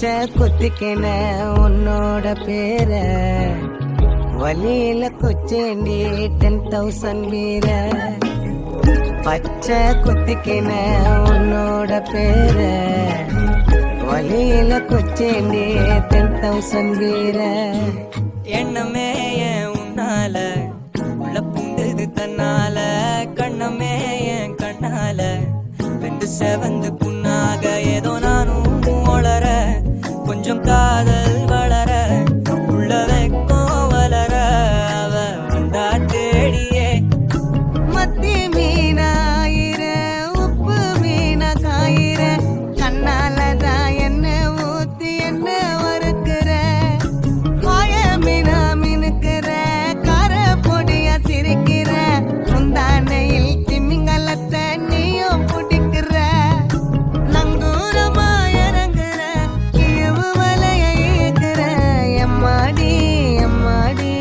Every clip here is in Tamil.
பச்சை குத்திக்கின உன்னோட பேர வழியில கொச்சேண்டி 10,000 வீர பச்சை குத்திக்கின உன்னோட பேர வழியில கொச்சேண்டி 10,000 வீர எண்ணமே என் உன்னால உள்ள பூந்தது தன்னால கண்ணமே என் கண்ணால வெந்து செவந்து புண்ணாக ஏதோ நானும் வளர கொஞ்சம் காதல் வளர உள்ள வைக்கும் வளர அவ வந்தா தேடியே மத்தி மீனாயிர உப்பு மீனா காயிர கண்ணாலதான் என்ன ஊத்தி என்ன வறுக்கிற காய மீனா மினுக்கிற கார பொடியா சிரிக்கிற முந்தானையில் திமிங்கலத்தை நீயும் பிடிக்கிற நங்கூரமா இறங்குற இழவு வலைய இழுக்கிற எம்மாடி எம்மாடி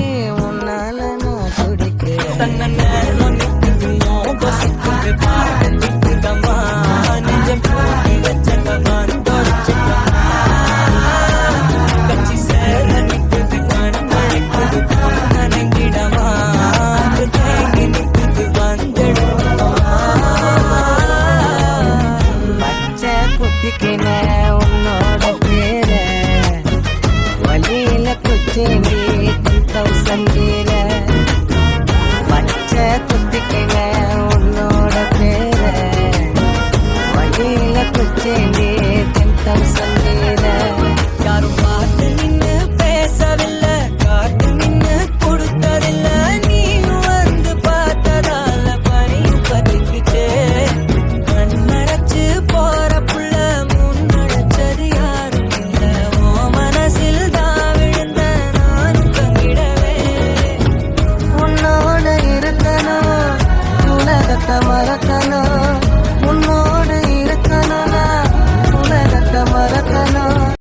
உன்னால நான் துடிக்கிறேன் தன்ன நேரம் நிற்குதும் பசிக்குது பார்த்துக்குதம்மா நெஞ்சம் பூட்டி வச்சகமான் தொடச்சுக்கமா கட்சி சேர நிற்குது கண்மணிக்குது நனங்கிடமா தேங்கி நிற்குது வந்தெடுக்கமா பச்சை குத்திக்கின உன்னோட பேர வழியில குச்சேண்டி 10,000 வீர பச்சை குத்திக்கின உன்னோட பேர வழியில குச்சேண்டி 10,000 வீர யாரும் பார்த்து நின்னு பேசவில்லை காட்டு நின்னு கொடுத்ததில்லை நீயும் வந்து பார்த்ததால பனியும் பத்திக்குச்சே கண் மறைச்சு போற புள்ள முன்னடைச்சது யாரும் இல்லை ஓ மனசில் தான் விழுந்த நானும் தங்கிடவே உன்னோட இருக்கணும் உலகத்தை மறக்கணும்